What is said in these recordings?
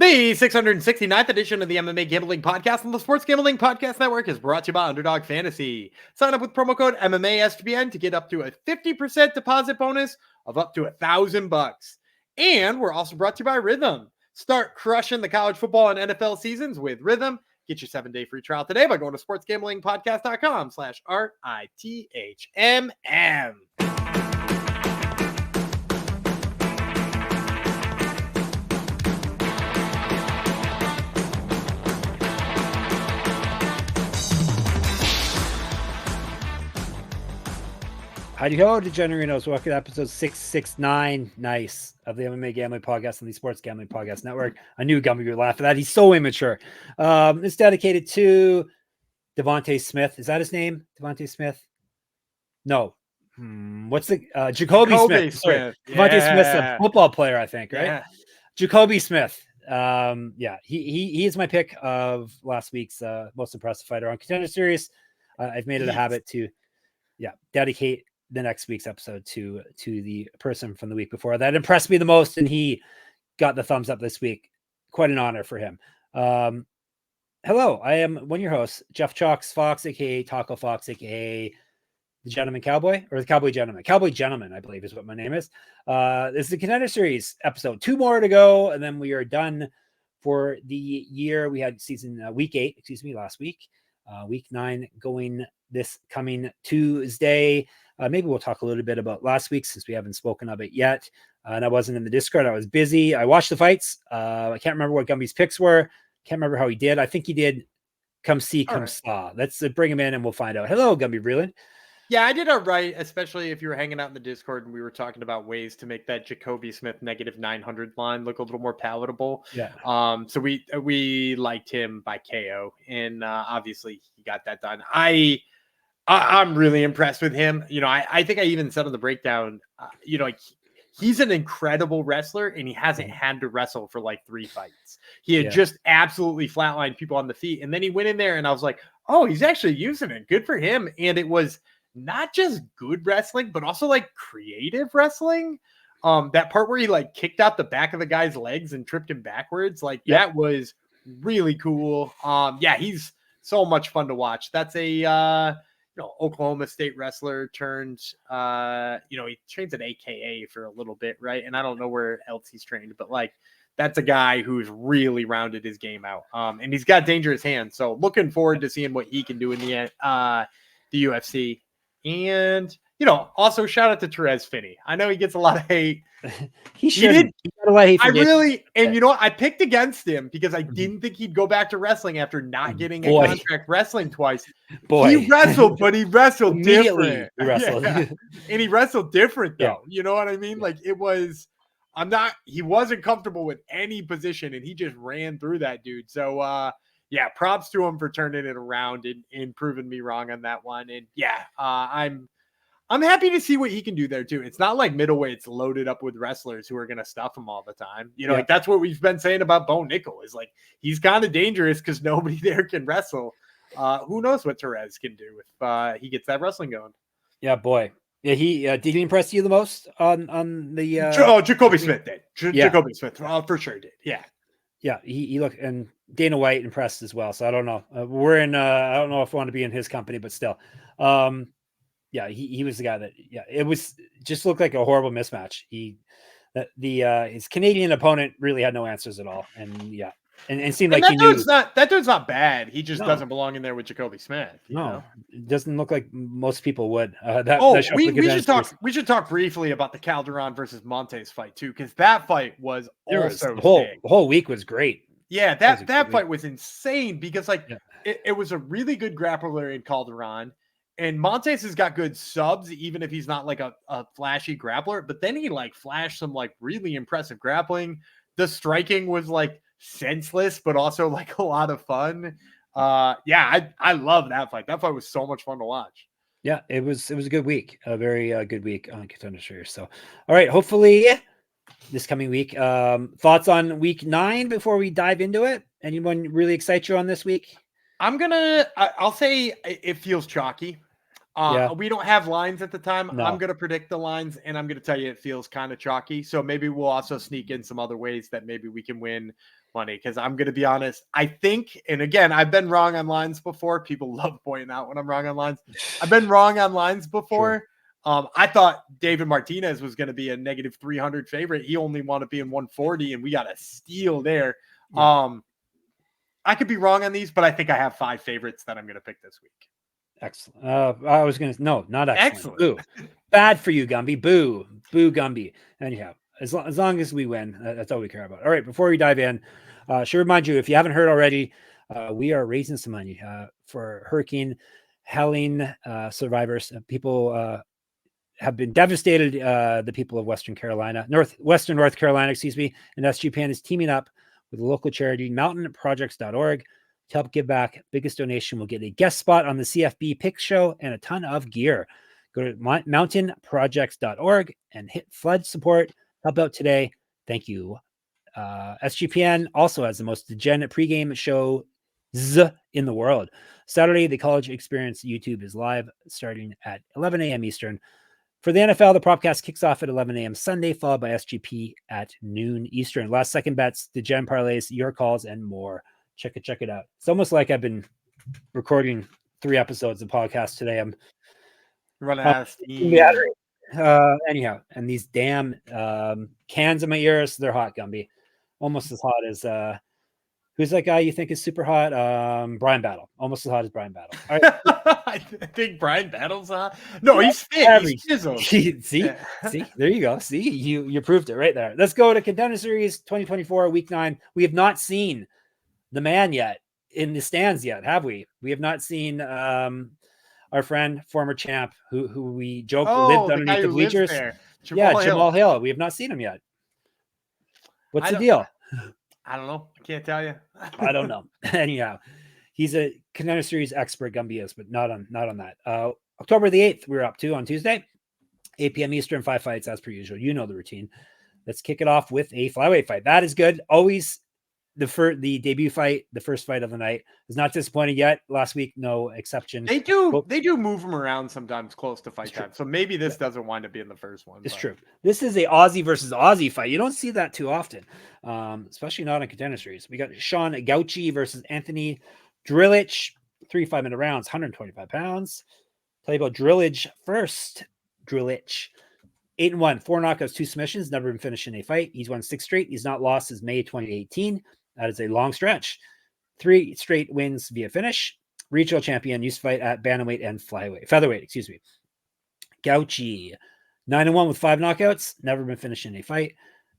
The 669th edition of the MMA Gambling Podcast on the Sports Gambling Podcast Network is brought to you by Underdog Fantasy. Sign up with promo code MMA SGPN to get up to a 50% deposit bonus of up to $1,000. And we're also brought to you by Rhythm. Start crushing the college football and NFL seasons with Rhythm. Get your 7-day free trial today by going to sportsgamblingpodcast.com/RITHMM. Howdy ho, Degenerinos. Welcome to episode 669, nice, of the MMA Gambling Podcast on the Sports Gambling Podcast Network. I knew Gumby would laugh at that. He's so immature. It's dedicated to Devontae Smith. Is that his name? Devontae Smith? No. What's the Jacoby Smith? Smith. Yeah. Devontae Smith's a football player, I think, right? Yeah. Jacoby Smith. He is my pick of last week's most impressive fighter on Contender Series. I've made it a habit to dedicate the next week's episode to the person from the week before that impressed me the most, and he got the thumbs up this week. Quite an honor for him. Hello, I am one of your hosts, Jeff Chalks Fox, aka Taco Fox, aka the Gentleman Cowboy, or the Cowboy Gentleman, I believe is what my name is. This is the Contender Series episode, 2 more to go, and then we are done for the year. We had season week 8, last week. Week 9 going this coming Tuesday. Maybe we'll talk a little bit about last week since we haven't spoken of it yet. And I wasn't in the Discord. I was busy. I watched the fights. I can't remember what Gumby's picks were. Can't remember how he did. I think he did come see, come saw. Let's bring him in and we'll find out. Hello, Gumby Breland. Yeah, I did all right, especially if you were hanging out in the Discord and we were talking about ways to make that Jacoby Smith -900 line look a little more palatable. Yeah. So we liked him by KO, and obviously he got that done. I'm really impressed with him. You know, I think I even said on the breakdown, he's an incredible wrestler, and he hasn't had to wrestle for like 3 fights. He had just absolutely flatlined people on the feet, and then he went in there, and I was like, oh, he's actually using it. Good for him. And it was not just good wrestling, but also like creative wrestling. That part where he like kicked out the back of the guy's legs and tripped him backwards, that was really cool. He's so much fun to watch. That's a Oklahoma State wrestler turned, he trains at AKA for a little bit, right? And I don't know where else he's trained, but like that's a guy who's really rounded his game out. And he's got dangerous hands. So looking forward to seeing what he can do in the UFC. And, also shout out to Therese Finney. I know he gets a lot of hate. He got a lot of hate. You know what? I picked against him because I didn't think he'd go back to wrestling after not getting a contract wrestling twice. He wrestled, but he wrestled different. And he wrestled different though. Yeah. You know what I mean? Like he wasn't comfortable with any position and he just ran through that dude. So, props to him for turning it around and proving me wrong on that one. And I'm happy to see what he can do there too. It's not like middleweight's loaded up with wrestlers who are going to stuff him all the time. Like that's what we've been saying about Bo Nickel is like, he's kind of dangerous because nobody there can wrestle. Who knows what Therese can do if he gets that wrestling going. Yeah, boy. Yeah, did he impress you the most on the Jacoby Smith did. Jacoby Smith for sure did. Yeah. Yeah, he looked, and Dana White impressed as well. So I don't know. I don't know if I want to be in his company, but still. He was the guy that, it was just looked like a horrible mismatch. His Canadian opponent really had no answers at all. And and seemed like that dude's not bad. He just doesn't belong in there with Jacoby Smith. It doesn't look like most people would. We should talk briefly about the Calderon versus Montes fight too, because that fight was the whole week was great. Yeah, that fight was insane because it was a really good grappler in Calderon. And Montes has got good subs, even if he's not like a flashy grappler. But then he flashed some really impressive grappling. The striking was senseless, but also a lot of fun. I love that fight. That fight was so much fun to watch. Yeah, it was a good week, a very good week on Contender Series. So, all right, hopefully this coming week. Thoughts on week 9 before we dive into it? Anyone really excite you on this week? I'll say it feels chalky. Yeah. We don't have lines at the time. No. I'm going to predict the lines, and I'm going to tell you it feels kind of chalky. So maybe we'll also sneak in some other ways that maybe we can win money. Because I'm going to be honest, I think, and again, I've been wrong on lines before. People love pointing out when I'm wrong on lines. I've been wrong on lines before. I thought David Martinez was going to be a negative 300 favorite. He only wanted to be in 140, and we got a steal there. Yeah. I could be wrong on these, but I think I have 5 favorites that I'm going to pick this week. Excellent. I was going to, no, not excellent. Excellent. Boo. Bad for you, Gumby. Boo. Boo, Gumby. Anyhow, as long as we win, that's all we care about. All right. Before we dive in, should remind you, if you haven't heard already, we are raising some money for Hurricane Helene survivors. People have been devastated. The people of Western North Carolina, excuse me, and SGPN is teaming up with the local charity mountainprojects.org to help give back. Biggest donation will get a guest spot on the CFB Pick Show and a ton of gear. Go to mountainprojects.org and hit flood support. Help out today. Thank you. SGPN also has the most degenerate pregame show in the world. Saturday, the College Experience YouTube is live starting at 11 a.m. Eastern. For the NFL, the Propcast kicks off at 11 a.m. Sunday, followed by SGP at noon Eastern. Last second bets, Degen parlays, your calls, and more. Check it out. It's almost like I've been recording 3 episodes of podcast today. I'm running out of steam. Anyhow, and these damn cans in my ears, they're hot, Gumby. Almost as hot as who's that guy you think is super hot? Brian Battle. Almost as hot as Brian Battle. All right. I think Brian Battle's hot. No, he's fit. He's chiseled. See, there you go. See, you proved it right there. Let's go to Contender Series 2024, Week 9. We have not seen the man yet in the stands yet, have we? We have not seen our friend, former champ, who we joke lived underneath the bleachers. Jamal Hill. We have not seen him yet. What's the deal? I don't know. I can't tell you. I don't know. Anyhow, he's a Contender Series expert, Gumby is, but not on that. October the 8th, we're up to on Tuesday, 8 p.m. Eastern, 5 fights as per usual. You know the routine. Let's kick it off with a flyweight fight. That is good. Always the debut fight, the first fight of the night, is not disappointing yet. Last week, no exception. They do move them around sometimes close to fight time. So maybe this doesn't wind up being the first one. It's true. This is a Aussie versus Aussie fight. You don't see that too often, especially not in Contender Series. We got Sean Gauci versus Anthony Drilich, 3 5-minute rounds, 125 pounds. Tell you about Drilich first. Drilich, 8-1, 4 knockouts, 2 submissions, never been finished in a fight. He's won 6 straight. He's not lost since May 2018. That is a long stretch. 3 straight wins via finish. Regional champion, used to fight at bantamweight and featherweight, excuse me. Gauci, 9-1 with 5 knockouts, never been finished in a fight.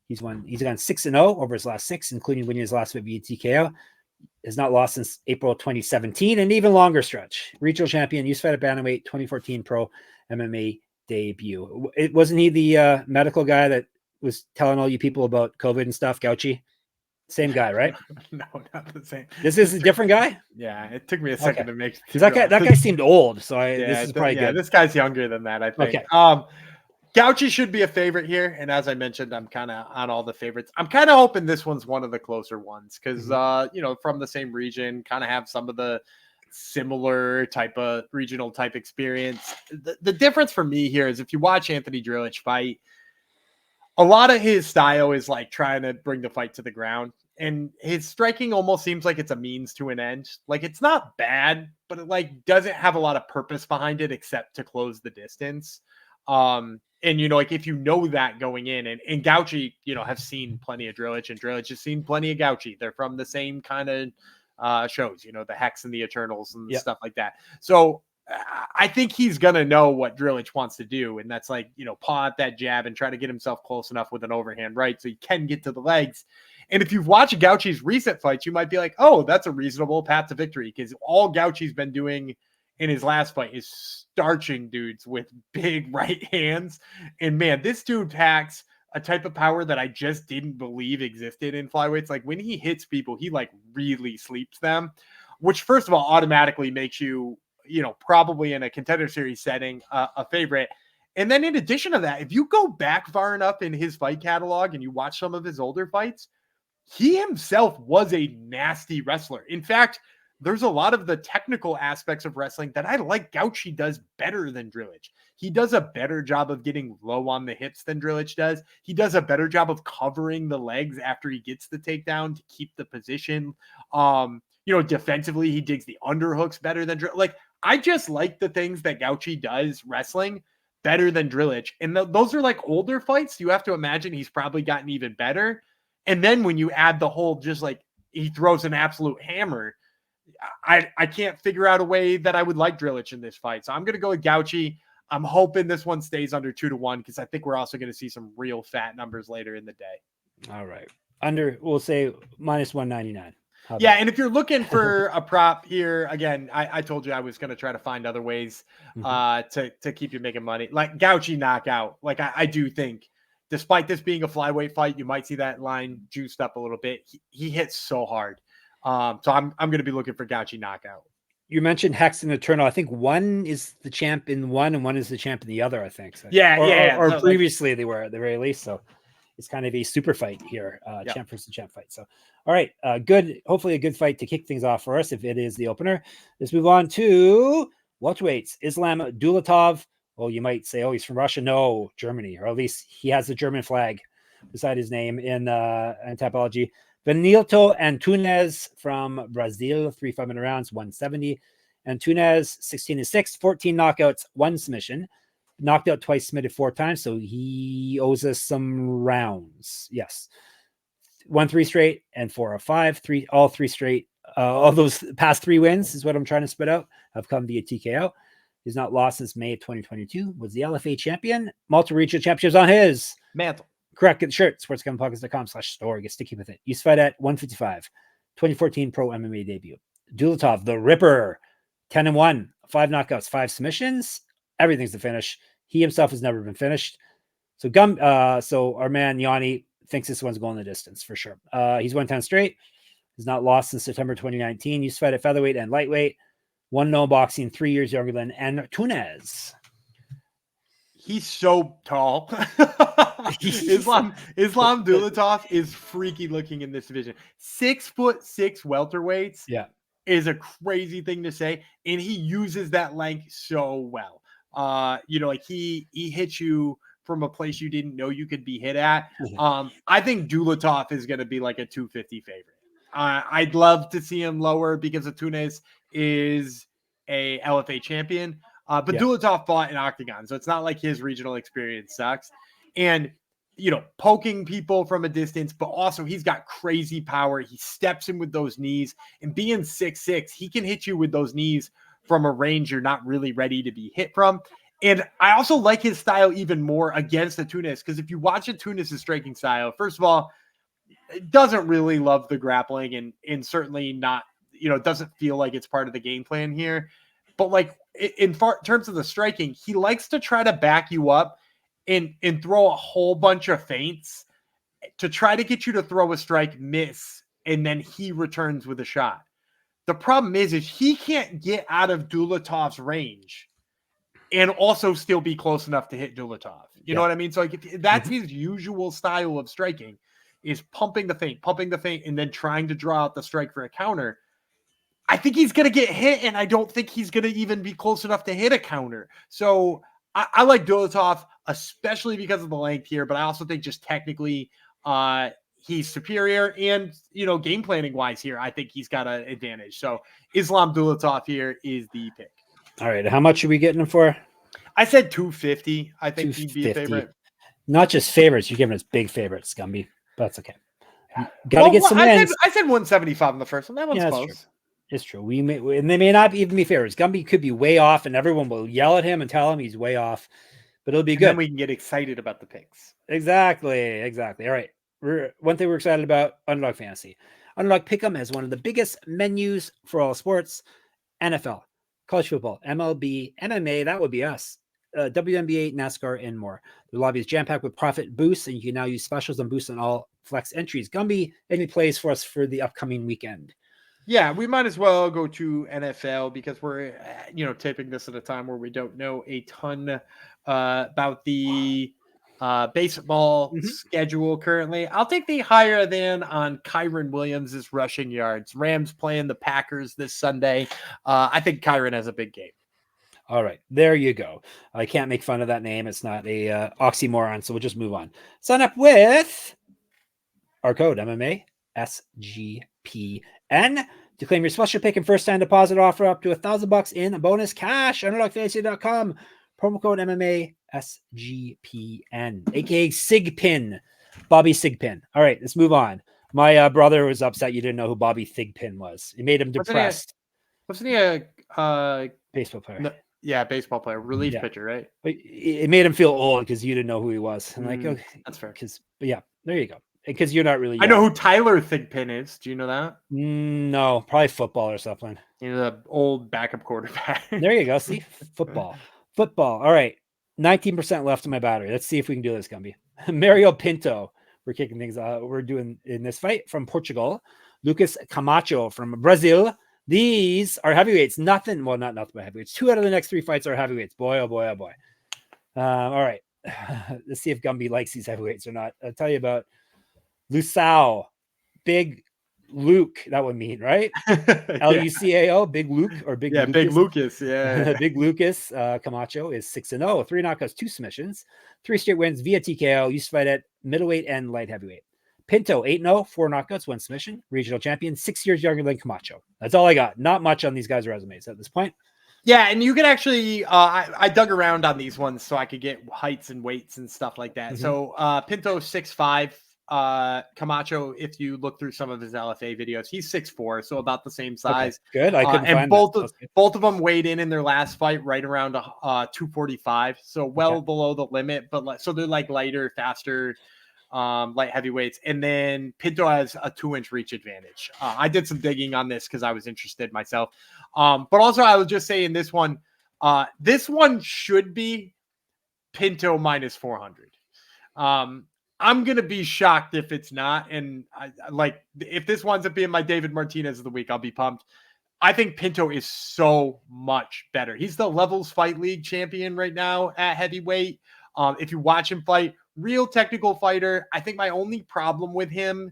He's gone 6-0 over his last 6, including winning his last fight via TKO. Has not lost since April 2017, an even longer stretch. Regional champion, used to fight at bantamweight, 2014 pro MMA debut. Wasn't he the medical guy that was telling all you people about COVID and stuff, Gauci? Same guy, right? No, not the same. This is a different guy? Yeah, it took me a second to make because that guy seemed old, so this is probably good. This guy's younger than that, I think. Okay. Gauci should be a favorite here, and as I mentioned, I'm kind of on all the favorites. I'm kind of hoping this one's one of the closer ones because from the same region, kind of have some of the similar type of regional type experience. The difference for me here is if you watch Anthony Drilich fight, a lot of his style is like trying to bring the fight to the ground, and his striking almost seems like it's a means to an end. Like it's not bad, but it like doesn't have a lot of purpose behind it except to close the distance. And like if you know that going in, and Gauci, have seen plenty of Drilich, and Drilich has seen plenty of Gauci. They're from the same kind of shows, the Hex and the Eternals and stuff like that. So I think he's going to know what Drilich wants to do. And that's like, paw at that jab and try to get himself close enough with an overhand right so he can get to the legs. And if you've watched Gauci's recent fights, you might be like, oh, that's a reasonable path to victory, because all Gauci's been doing in his last fight is starching dudes with big right hands. And man, this dude packs a type of power that I just didn't believe existed in flyweights. Like when he hits people, he like really sleeps them, which first of all automatically makes you, probably in a Contender Series setting, a favorite. And then in addition to that, if you go back far enough in his fight catalog and you watch some of his older fights, he himself was a nasty wrestler. In fact, there's a lot of the technical aspects of wrestling that I like Gauci does better than Drilich. He does a better job of getting low on the hips than Drilich does. He does a better job of covering the legs after he gets the takedown to keep the position. Defensively, he digs the underhooks better than Drilich. Like, I just like the things that Gauci does wrestling better than Drilich. And those are like older fights. You have to imagine he's probably gotten even better. And then when you add the whole, just like he throws an absolute hammer, I can't figure out a way that I would like Drilich in this fight. So I'm going to go with Gauci. I'm hoping this one stays under 2-1 because I think we're also going to see some real fat numbers later in the day. All right. We'll say minus 199. Yeah, and if you're looking for a prop here, again, I told you I was going to try to find other ways to keep you making money. Like Gauci knockout. Like I do think, despite this being a flyweight fight, you might see that line juiced up a little bit. He hits so hard. So I'm going to be looking for Gauci knockout. You mentioned Hex and Eternal. I think one is the champ in one and one is the champ in the other, I think. So. Or so previously they were at the very least. So it's kind of a super fight here, champ versus champ fight. So, all right, good. Hopefully a good fight to kick things off for us if it is the opener. Let's move on to welterweights. Islem Dulatov. Well, you might say, oh, he's from Russia. No, Germany, or at least he has the German flag beside his name in typology. Vanilto Antunes from Brazil, 3 5-minute rounds, 170. Antunes, 16-6, 14 knockouts, 1 submission. Knocked out twice, submitted 4 times, so he owes us some rounds. Yes. 1-3 straight and 4-5. All 3 straight. All those past 3 wins is what I'm trying to spit out have come via TKO. He's not lost since May of 2022. Was the LFA champion. Multiple regional championships on his mantle. Correct. Get the shirt. sportsgamblingpockets.com/store. Get sticky with it. Used to fight at 155. 2014 pro MMA debut. Dulatov, the Ripper. 10-1. 5 knockouts, 5 submissions. Everything's the finish. He himself has never been finished. So our man Yanni thinks this one's going the distance for sure. He's won 10 straight. He's not lost since September 2019. Used to fight at featherweight and lightweight. 1-0 boxing, 3 years younger than Antunes. He's so tall. Islam Dulatov is freaky looking in this division. 6'6" welterweights. Yeah, is a crazy thing to say, and he uses that length so well. Like he hits you from a place you didn't know you could be hit at. I think Dulatov is going to be like a 250 favorite. I'd love to see him lower because Antunes is a LFA champion. But Dulatov fought in Octagon, so it's not like his regional experience sucks. And, poking people from a distance, but also he's got crazy power. He steps in with those knees, and being 6'6", he can hit you with those knees from a range you're not really ready to be hit from. And I also like his style even more against Antunes, because if you watch Antunes' striking style, first of all, it doesn't really love the grappling and certainly not, doesn't feel like it's part of the game plan here. But like in terms of the striking, he likes to try to back you up and throw a whole bunch of feints to try to get you to throw a strike, miss, and then he returns with a shot. The problem is he can't get out of Dulatov's range and also still be close enough to hit Dulatov. You know what I mean? So like that's his usual style of striking, is pumping the feint, and then trying to draw out the strike for a counter. I think he's going to get hit, and I don't think he's going to even be close enough to hit a counter. So I like Dulatov, especially because of the length here, but I also think just technically he's superior, and, game planning wise here, I think he's got an advantage. So Islam Dulatov here is the pick. All right. How much are we getting him for? I said 250. I think he'd be a favorite. Not just favorites. You're giving us big favorites, Gumby. But that's okay. Gotta get some wins. I said 175 in the first one. That one's close. True. It's true. And they may not even be favorites. Gumby could be way off, and everyone will yell at him and tell him he's way off. But it'll be good. Then we can get excited about the picks. Exactly. All right. One thing we're excited about: Underdog Fantasy. Underdog Pick'em has one of the biggest menus for all sports: NFL, college football, MLB, MMA. That would be us. WNBA, NASCAR, and more. The lobby is jam-packed with profit boosts, and you can now use specials and boosts on all flex entries. Gumby, any plays for us for the upcoming weekend? Yeah, we might as well go to NFL because we're, taping this at a time where we don't know a ton about the baseball schedule currently. I'll take the higher than on Kyron Williams' rushing yards. Rams playing the Packers this Sunday. I think Kyron has a big game. All right, there you go. I can't make fun of that name. It's not a oxymoron, so we'll just move on. Sign up with our code MMA SGPN to claim your special pick and first time deposit offer up to $1,000 in bonus cash. Underdogfantasy.com. Promo code MMA SGPN, aka Sigpin, Bobby Sigpin. All right, let's move on. My brother was upset you didn't know who Bobby Thigpen was. It made him depressed. Wasn't he a baseball player? No, yeah, baseball player, relief pitcher, right? But it made him feel old because you didn't know who he was. I'm like, okay, that's fair. But yeah, there you go. Because you're not really young. I know who Tyler Thigpen is. Do you know that? No, probably football or something. He's an old backup quarterback. There you go. See, football. All right, 19% left in my battery. Let's see if we can do this, Gumby. Mario Pinto. We're kicking things out. We're doing in this fight from Portugal. Lucas Camacho from Brazil. These are heavyweights. Not nothing but heavyweights. 2 out of the next 3 fights are heavyweights. Boy, oh boy, oh boy. All right. Let's see if Gumby likes these heavyweights or not. I'll tell you about Lusao, Big Luke. That would mean, right? Lucao, Big Luke or Big Lucas. Big Lucas. Yeah. Big Lucas Camacho is 6-0, 3 knockouts, 2 submissions, 3 straight wins via TKO. Used to fight at middleweight and light heavyweight. Pinto 8-0, 4 knockouts, 1 submission, regional champion, 6 years younger than Camacho. That's all I got. Not much on these guys' resumes at this point. Yeah, and you can actually, I dug around on these ones so I could get heights and weights and stuff like that. So Pinto 6'5", Camacho, if you look through some of his LFA videos, he's 6'4", so about the same size. Okay, good. I couldn't find both of them weighed in their last fight right around 245, so below the limit, but so they're like lighter, faster, light heavyweights. And then Pinto has a 2-inch reach advantage. I did some digging on this because I was interested myself. But also I would just say in this one should be Pinto minus 400. I'm going to be shocked if it's not. And if this winds up being my David Martinez of the week, I'll be pumped. I think Pinto is so much better. He's the Levels Fight League champion right now at heavyweight. If you watch him fight, real technical fighter. I think my only problem with him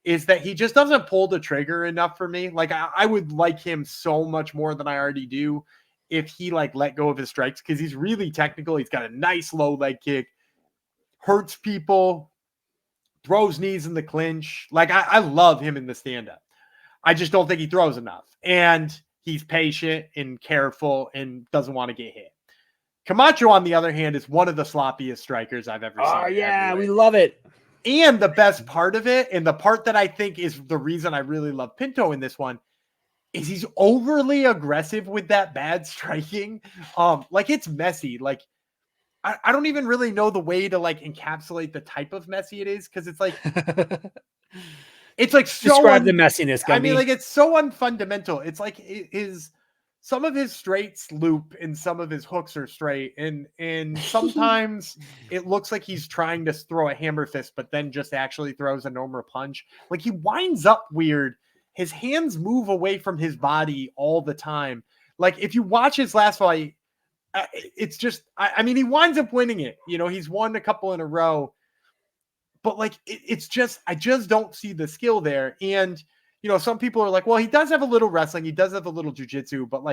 is that he just doesn't pull the trigger enough for me. Like I would like him so much more than I already do if he let go of his strikes, because he's really technical. He's got a nice low leg kick, hurts people, throws knees in the clinch. I love him in the stand-up. I just don't think he throws enough. And he's patient and careful and doesn't want to get hit. Camacho, on the other hand, is one of the sloppiest strikers I've ever seen. Oh, yeah, we love it. And the best part of it, and the part that I think is the reason I really love Pinto in this one, is he's overly aggressive with that bad striking. It's messy. I don't even really know the way to encapsulate the type of messy it is, because it's so describe the messiness. I mean, it's so unfundamental. It's some of his straights loop and some of his hooks are straight, and sometimes it looks like he's trying to throw a hammer fist, but then just actually throws a normal punch. He winds up weird. His hands move away from his body all the time. If you watch his last fight, it's just, I mean, he winds up winning it. He's won a couple in a row, but it's just, I just don't see the skill there. And, some people are like, well, he does have a little wrestling. He does have a little jujitsu, but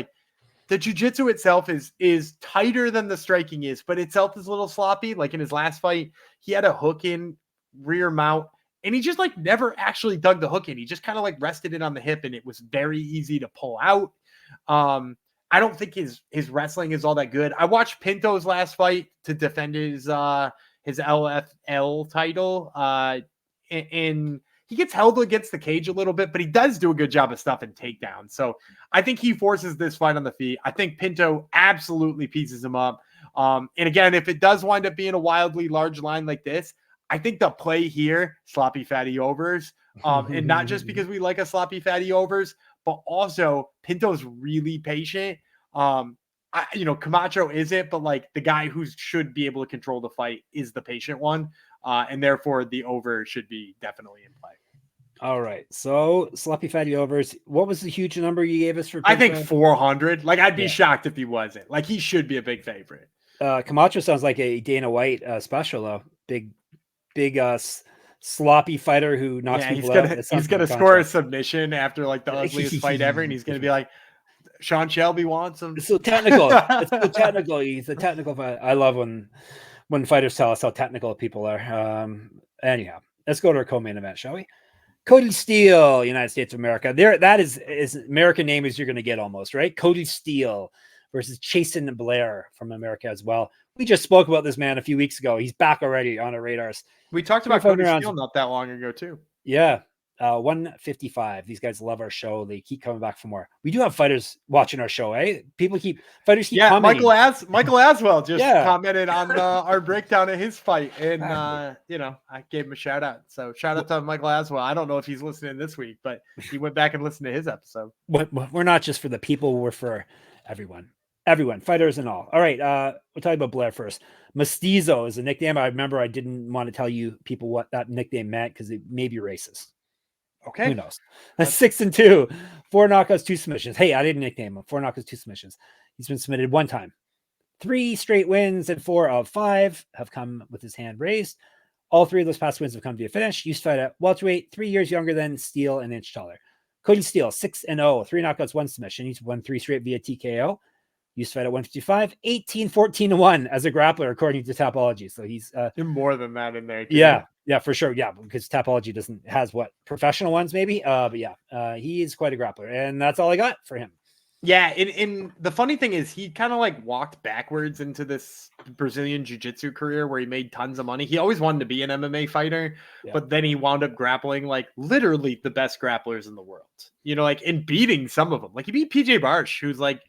the jujitsu itself is tighter than the striking is, but itself is a little sloppy. In his last fight, he had a hook in rear mount, and he just never actually dug the hook in. He just kind of rested it on the hip, and it was very easy to pull out. I don't think his wrestling is all that good. I watched Pinto's last fight to defend his LFL title, and he gets held against the cage a little bit, but he does do a good job of stuffing takedowns. So I think he forces this fight on the feet. I think Pinto absolutely pieces him up. And again, if it does wind up being a wildly large line like this, I think the play here, sloppy fatty overs, and not just because we like a sloppy fatty overs, but also Pinto's really patient. Camacho isn't, but the guy who should be able to control the fight is the patient one. And therefore the over should be definitely in play. All right. So sloppy fatty overs. What was the huge number you gave us for Pinto? I think 400. I'd be shocked if he wasn't. He should be a big favorite. Camacho sounds like a Dana White special though. big sloppy fighter who knocks people out. He's gonna score a submission after like the ugliest fight ever, and he's gonna be like, Sean Shelby wants him. It's so technical. It's so technical. He's a technical fighter. I love when fighters tell us how technical people are. Anyhow, let's go to our co-main event, shall we? Kody Steele, United States of America. That is American name as you're going to get almost, right? Kody Steele versus Chasen Blair from America as well. We just spoke about this man a few weeks ago. He's back already on our radars. We talked about Kody Steele not that long ago too. Yeah. 155. These guys love our show. They keep coming back for more. We do have fighters watching our show, eh? Fighters keep commenting. Michael Aswell just commented on our breakdown of his fight, and I gave him a shout out. So shout out to Michael Aswell. I don't know if he's listening this week, but he went back and listened to his episode. We're not just for the people, we're for everyone, fighters and all. All right, we'll talk about Blair first. Mestizo is a nickname. I remember I didn't want to tell you people what that nickname meant because it may be racist. Okay. Who knows? 6-2, 4 knockouts, 2 submissions. Hey, I didn't nickname him. 4 knockouts, 2 submissions. He's been submitted 1 time. 3 straight wins, and 4 of 5 have come with his hand raised. All 3 of those past wins have come via finish. Used to fight at welterweight, 3 years younger than Steele, an inch taller. Kody Steele, 6-0, 3 knockouts, 1 submission. He's won 3 straight via TKO. Used to fight at 155, 18-14-1 as a grappler, according to Tapology. So he's more than that in there. Too. Yeah, for sure. Yeah, because Tapology has what, professional ones maybe. But yeah, he is quite a grappler, and that's all I got for him. Yeah, in the funny thing is he kind of like walked backwards into this Brazilian jiu-jitsu career where he made tons of money. He always wanted to be an MMA fighter, but then he wound up grappling like literally the best grapplers in the world. Like in beating some of them. Like he beat PJ Barsh, who's like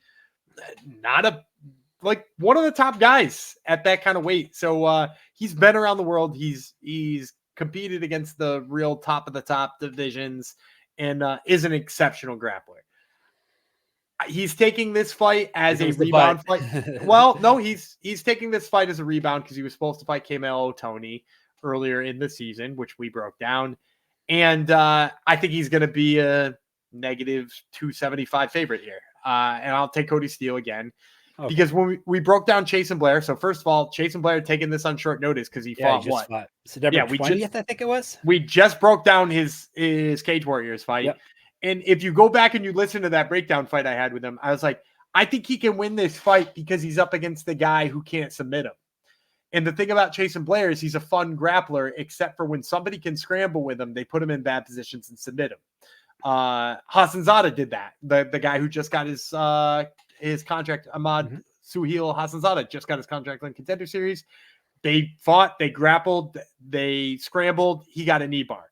one of the top guys at that kind of weight. So he's been around the world. He's competed against the real top of the top divisions and is an exceptional grappler. He's taking this fight as a rebound fight. Well, no, he's taking this fight as a rebound because he was supposed to fight Camelo Tony earlier in the season, which we broke down. And I think he's going to be a negative 275 favorite here. And I'll take Kody Steele again. Okay. Because when we broke down Chasen Blair, so first of all, Chasen Blair taking this on short notice because he fought September 20th, I think it was. We just broke down his Cage Warriors fight. Yep. And if you go back and you listen to that breakdown fight I had with him, I was like, I think he can win this fight because he's up against the guy who can't submit him. And the thing about Chasen Blair is he's a fun grappler, except for when somebody can scramble with him, they put him in bad positions and submit him. Hassanzada did that. The guy who just got his contract, Ahmad Suhail Hassanzada, just got his contract on Contender Series. They fought, they grappled, they scrambled. He got a knee bar.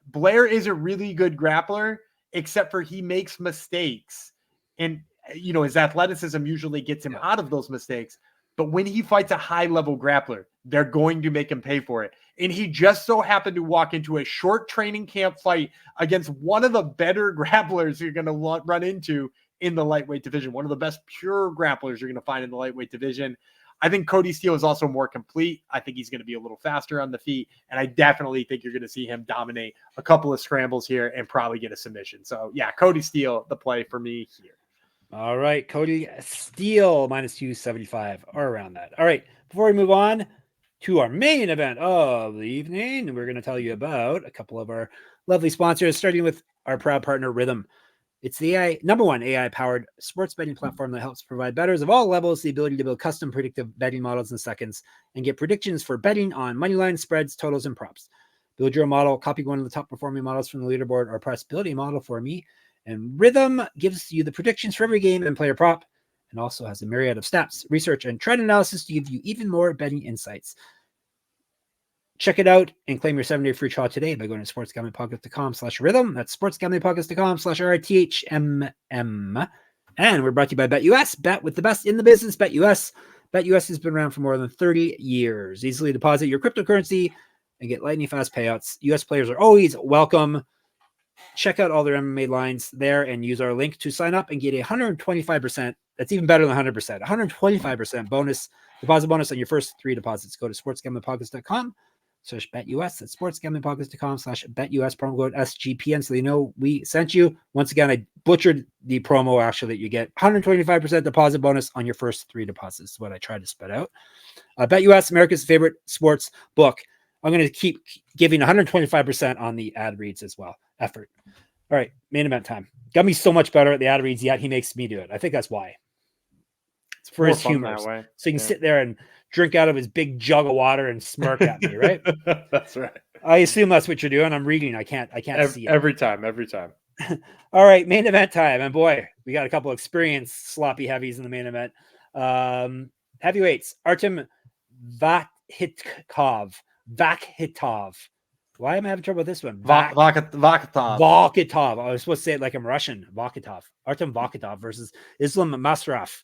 Blair is a really good grappler, except for he makes mistakes. And, his athleticism usually gets him out of those mistakes. But when he fights a high-level grappler, they're going to make him pay for it. And he just so happened to walk into a short training camp fight against one of the better grapplers you're going to run into in the lightweight division, one of the best pure grapplers you're going to find in the lightweight division. I think Kody Steele is also more complete. I think he's going to be a little faster on the feet, and I definitely think you're going to see him dominate a couple of scrambles here and probably get a submission. So, yeah, Kody Steele, the play for me here. All right, Kody Steele, minus 275, or around that. All right, before we move on to our main event of the evening, we're going to tell you about a couple of our lovely sponsors, starting with our proud partner, Rhythm. It's the number one AI-powered sports betting platform that helps provide bettors of all levels the ability to build custom predictive betting models in seconds and get predictions for betting on money lines, spreads, totals, and props. Build your model, copy one of the top-performing models from the leaderboard, or press build a model for me. And Rhythm gives you the predictions for every game and player prop, and also has a myriad of stats, research, and trend analysis to give you even more betting insights. Check it out and claim your 7-day free trial today by going to sportsgamblingpodcast.com/rhythm. That's sportsgamblingpodcast.com/RTHMM. And we're brought to you by BetUS. Bet with the best in the business. BetUS. BetUS has been around for more than 30 years. Easily deposit your cryptocurrency and get lightning fast payouts. US players are always welcome. Check out all their MMA lines there and use our link to sign up and get a 125%. That's even better than 100%. 125% deposit bonus on your first 3 deposits. Go to sportsgamblingpodcast.com/BetUS. That's sportsgamblingpodcast.com/BetUS, promo code SGPN, so they know we sent you. Once again, I butchered the promo actually that you get 125% deposit bonus on your first 3 deposits. Is what I tried to spit out. BetUS, America's favorite sports book. I'm going to keep giving 125% on the ad reads as well. Effort. All right, main event time. Gumby's so much better at the ad reads, yet he makes me do it. I think that's why. It's for his humor. So he can sit there and drink out of his big jug of water and smirk at me, right? That's right. I assume that's what you're doing. I'm reading. I can't see it. Every time. All right, main event time. And boy, we got a couple experienced sloppy heavies in the main event. Heavyweights, Artem Vakhitov. Why am I having trouble with this one? Vakhitov. I was supposed to say it like I'm Russian. Vakhitov. Artem Vakhitov versus Islem Masraf.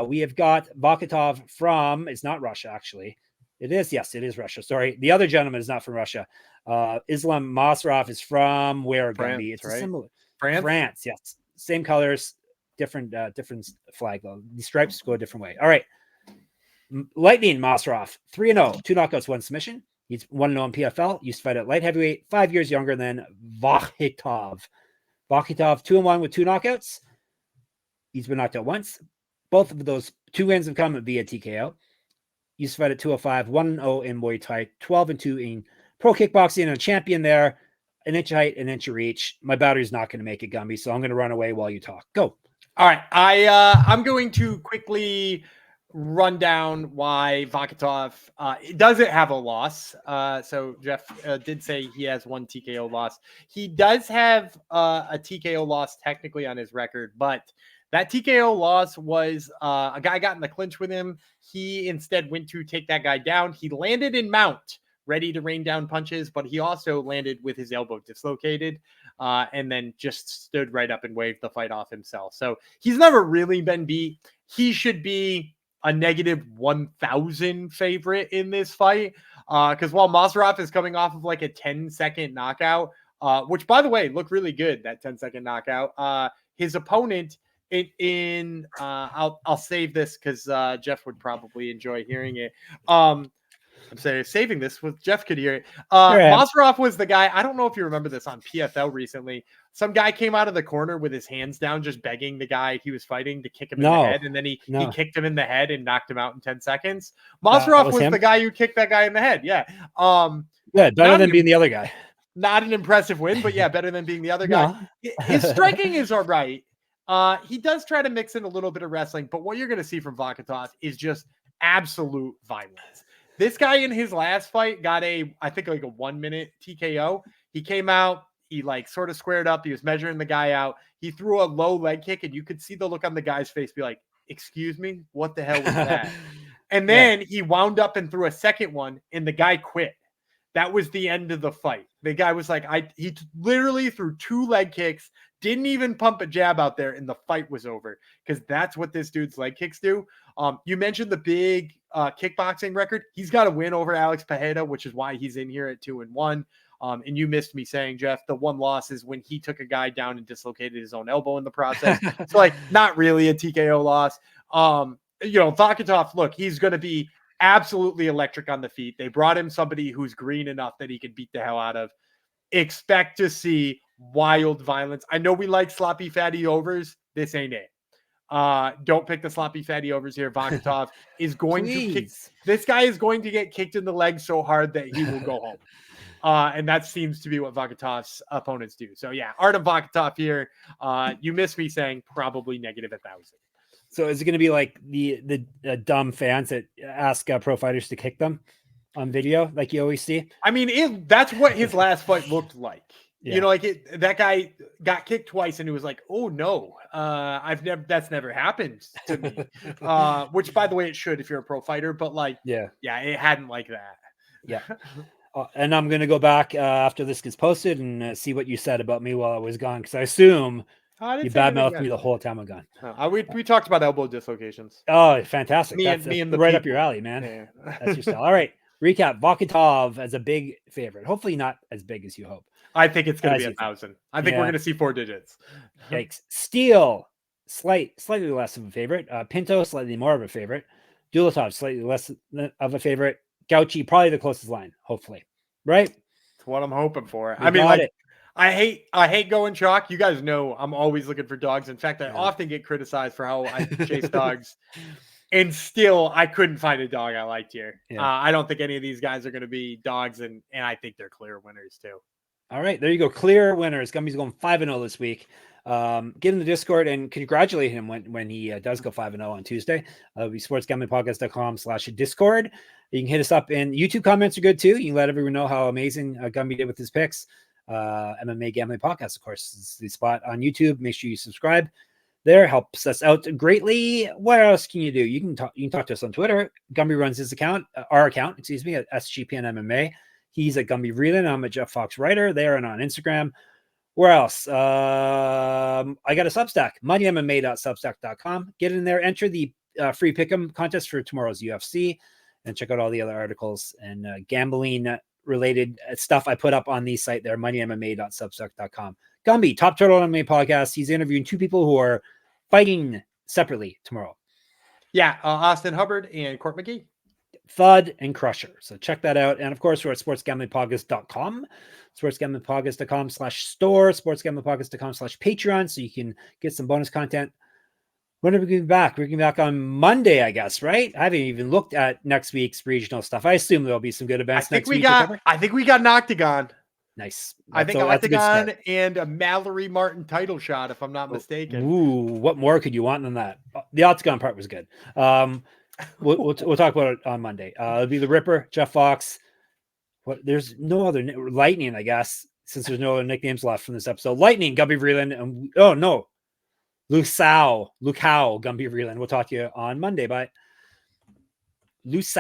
We have got Vakhitov from, it's not Russia, actually. It is. Yes, it is Russia. Sorry. The other gentleman is not from Russia. Islam Masraf is from where, Gumby? It's right? Similar. France. Yes. Same colors, different flag though. The stripes go a different way. All right. Lightning Masraf, 3-0, 2 knockouts, 1 submission. He's 1-0 in PFL. Used to fight at light heavyweight, 5 years younger than Vakhitov. Vakhitov, 2-1 with 2 knockouts. He's been knocked out once. Both of those 2 wins have come via TKO. Used to fight at 205, 1-0 in Muay Thai, 12-2 in pro kickboxing, and a champion there. An inch of height, an inch of reach. My battery's not going to make it, Gumby, so I'm going to run away while you talk. Go. All right. I'm going to quickly run down why Vakhitov doesn't have a loss. So Jeff did say he has 1 TKO loss. He does have a TKO loss technically on his record, but that TKO loss was a guy got in the clinch with him. He instead went to take that guy down. He landed in mount, ready to rain down punches, but he also landed with his elbow dislocated and then just stood right up and waved the fight off himself. So he's never really been beat. He should be a negative 1,000 favorite in this fight. Because while Masraf is coming off of like a 10-second knockout, which by the way, looked really good, that 10-second knockout, his opponent I'll save this because Jeff would probably enjoy hearing it. I'm saving this with Jeff could hear it. Masraf was the guy. I don't know if you remember this on PFL recently. Some guy came out of the corner with his hands down, just begging the guy he was fighting to kick him in the head. And then he kicked him in the head and knocked him out in 10 seconds. Masraf was the guy who kicked that guy in the head. Yeah. Better than being the other guy. Not an impressive win, but yeah, better than being the other guy. His striking is all right. He does try to mix in a little bit of wrestling, but what you're going to see from Vakhitov is just absolute violence. This guy in his last fight got I think like a 1-minute TKO. He came out, he like sort of squared up. He was measuring the guy out. He threw a low leg kick and you could see the look on the guy's face be like, excuse me, what the hell was that? And then he wound up and threw a second one and the guy quit. That was the end of the fight. The guy was like, he literally threw 2 leg kicks, didn't even pump a jab out there, and the fight was over because that's what this dude's leg kicks do. You mentioned the big kickboxing record. He's got a win over Alex Pajeda, which is why he's in here at 2-1. And you missed me saying, Jeff, the 1 loss is when he took a guy down and dislocated his own elbow in the process. So like not really a TKO loss. Vakhitov, look, he's going to be absolutely electric on the feet. They brought him somebody who's green enough that he can beat the hell out of. Expect to see wild violence. I know we like sloppy fatty overs. This ain't it. Don't pick the sloppy fatty overs here. Vakhitov is going to kick. This guy is going to get kicked in the leg so hard that he will go home. And that seems to be what Vakhitov's opponents do. So yeah, Artem Vakhitov here. You missed me saying probably negative 1,000. So is it going to be like the dumb fans that ask pro fighters to kick them on video, like you always see? I mean, that's what his last fight looked like. Yeah. That guy got kicked twice and he was like, oh no, that's never happened to me. Which by the way, it should if you're a pro fighter, but it hadn't like that. Yeah. And I'm going to go back after this gets posted and see what you said about me while I was gone. Cause I assume you badmouthed me the whole time I'm gone. We talked about elbow dislocations. Oh, fantastic. That's the right up your alley, man. Yeah. That's your style. All right. Recap. Vakhitov as a big favorite. Hopefully not as big as you hope. I think it's going to be 1,000. I think we're going to see 4 digits. Yikes. Steele, slightly less of a favorite. Pinto, slightly more of a favorite. Dulatov, slightly less of a favorite. Gauci, probably the closest line, hopefully. Right? That's what I'm hoping for. I hate going chalk. You guys know I'm always looking for dogs. In fact, I often get criticized for how I chase dogs. And still, I couldn't find a dog I liked here. Yeah. I don't think any of these guys are going to be dogs, and I think they're clear winners too. All right, there you go. Clear winners. Gumby's going 5-0 this week. Get in the Discord and congratulate him when he does go 5-0 on Tuesday. It'll be sportsgamblingpodcast.com/Discord. You can hit us up, and YouTube comments are good too. You can let everyone know how amazing Gumby did with his picks. MMA Gambling Podcast, of course, is the spot on YouTube. Make sure you subscribe. There helps us out greatly. What else can you do? You can talk to us on Twitter. Gumby runs his account, our account, at SGPN MMA. He's at Gumby Vreeland. I'm a Jeff Fox writer there and on Instagram. Where else? I got a Substack, moneymma.substack.com. Get in there, enter the free pick'em contest for tomorrow's UFC, and check out all the other articles and gambling related stuff I put up on the site there, moneymma.substack.com. Gumby, Top Turtle MMA podcast. He's interviewing two people who are fighting separately tomorrow. Yeah, Austin Hubbard and Court McGee. Thud and Crusher. So check that out. And of course, we're at sportsgamblingpodcast.com, sportsgamblingpodcast.com/store, sportsgamblingpodcast.com/Patreon. So you can get some bonus content. When are we going to be back? We're going to be back on Monday, I guess, right? I haven't even looked at next week's regional stuff. I assume there'll be some good events next week. I think we got an Octagon. Nice. I think Octagon and a Mallory Martin title shot, if I'm not mistaken. Ooh, what more could you want than that? The Octagon part was good. We'll talk about it on Monday. It'll be the Ripper, Jeff Fox. There's no other Lightning, I guess, since there's no other nicknames left from this episode. Lightning, Gumby Vreeland, and Lucao, Gumby Vreeland. We'll talk to you on Monday. Bye. Lucao.